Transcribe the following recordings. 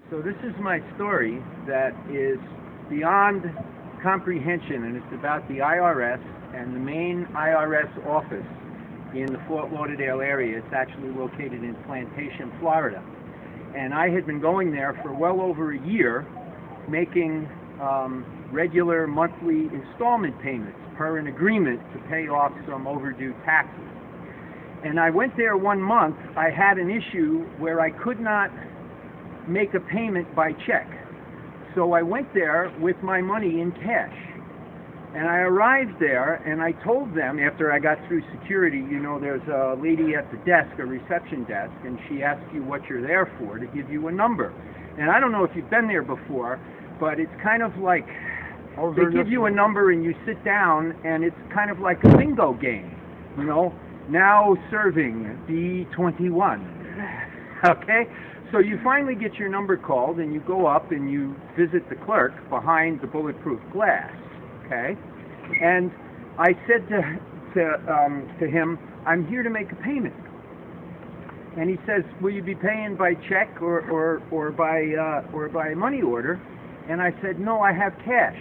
So this is my story that is beyond comprehension, and it's about the IRS and the main IRS office in the Fort Lauderdale area. It's actually located in Plantation, Florida. And I had been going there for well over a year, making regular monthly installment payments per an agreement to pay off some overdue taxes. And I went there one month. I had an issue where I could not make a payment by check. So I went there with my money in cash. And I arrived there and I told them, after I got through security, you know, there's a lady at the desk, a reception desk, and she asks you what you're there for, to give you a number. And I don't know if you've been there before, but it's kind of like they give you a number and you sit down, and it's kind of like a bingo game, you know, now serving B21. Okay? So you finally get your number called, and you go up and you visit the clerk behind the bulletproof glass. Okay? And I said to him, I'm here to make a payment. And he says, will you be paying by check or by money order? And I said, no, I have cash.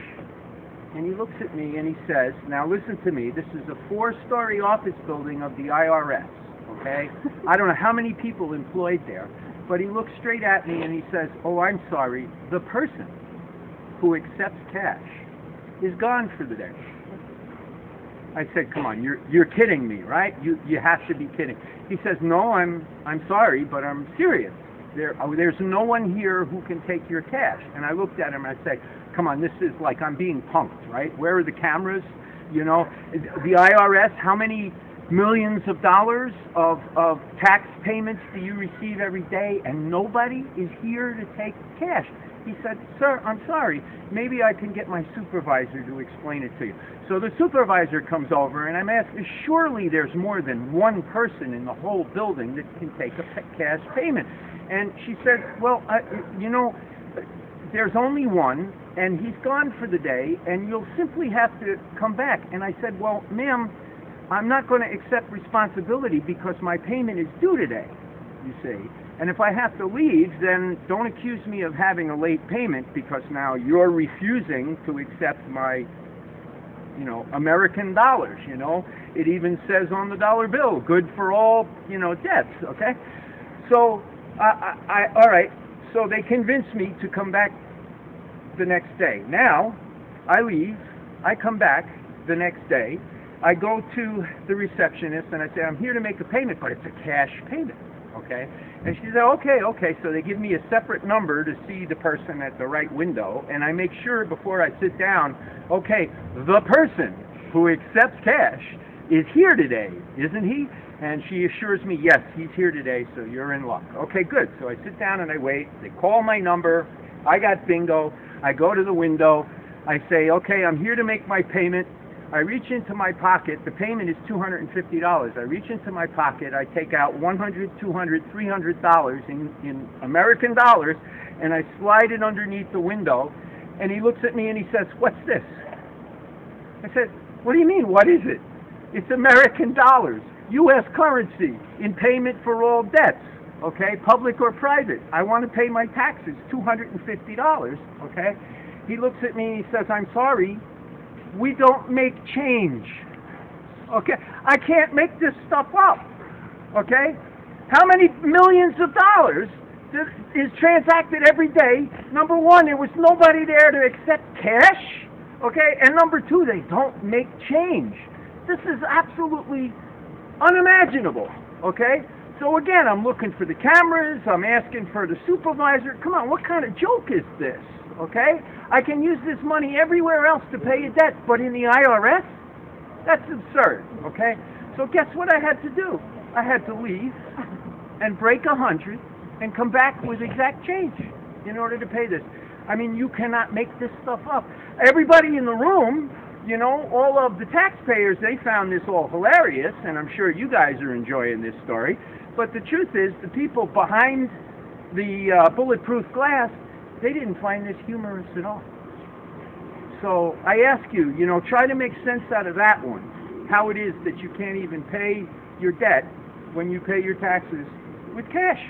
And he looks at me and he says, now listen to me, this is a 4-story office building of the IRS, okay? I don't know how many people employed there, but he looks straight at me and he says, oh, I'm sorry, the person who accepts cash is gone for the day. I said, come on, you're kidding me, right? You have to be kidding. He says, no, I'm sorry, but I'm serious. There's no one here who can take your cash. And I looked at him and I said, come on, this is like I'm being punked, right? Where are the cameras? You know, the IRS, how many millions of dollars of tax payments do you receive every day, and nobody is here to take cash? He said, sir, I'm sorry, maybe I can get my supervisor to explain it to you. So the supervisor comes over, and I'm asking, surely there's more than one person in the whole building that can take a cash payment. And she said, well, you know, there's only one, and he's gone for the day, and you'll simply have to come back. And I said, well, ma'am, I'm not going to accept responsibility because my payment is due today, you see. And if I have to leave, then don't accuse me of having a late payment because now you're refusing to accept my, you know, American dollars, you know. It even says on the dollar bill, good for all, you know, debts, okay? So, all right, so they convinced me to come back the next day. Now, I leave, I come back the next day, I go to the receptionist and I say, I'm here to make a payment, but it's a cash payment, okay? And she said, okay, so they give me a separate number to see the person at the right window, and I make sure before I sit down, okay, the person who accepts cash is here today, isn't he? And she assures me, yes, he's here today, so you're in luck. Okay, good. So I sit down and I wait. They call my number. I got bingo. I go to the window. I say, okay, I'm here to make my payment. I reach into my pocket. The payment is $250. I reach into my pocket. I take out $100, $200, $300 in American dollars, and I slide it underneath the window. And he looks at me and he says, what's this? I said, what do you mean, what is it? It's American dollars, U.S. currency, in payment for all debts, okay, public or private. I want to pay my taxes, $250, okay? He looks at me and he says, I'm sorry, we don't make change, okay? I can't make this stuff up, okay? How many millions of dollars is transacted every day? Number one, there was nobody there to accept cash, okay? And number two, they don't make change. This is absolutely unimaginable, okay? So again, I'm looking for the cameras, I'm asking for the supervisor. Come on, what kind of joke is this, okay? I can use this money everywhere else to pay a debt, but in the IRS? That's absurd, okay? So guess what I had to do? I had to leave and break 100 and come back with exact change in order to pay this. I mean, you cannot make this stuff up. Everybody in the room, you know, all of the taxpayers, they found this all hilarious, and I'm sure you guys are enjoying this story. But the truth is, the people behind the bulletproof glass, they didn't find this humorous at all. So I ask you, you know, try to make sense out of that one. How it is that you can't even pay your debt when you pay your taxes with cash.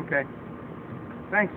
Okay. Thanks.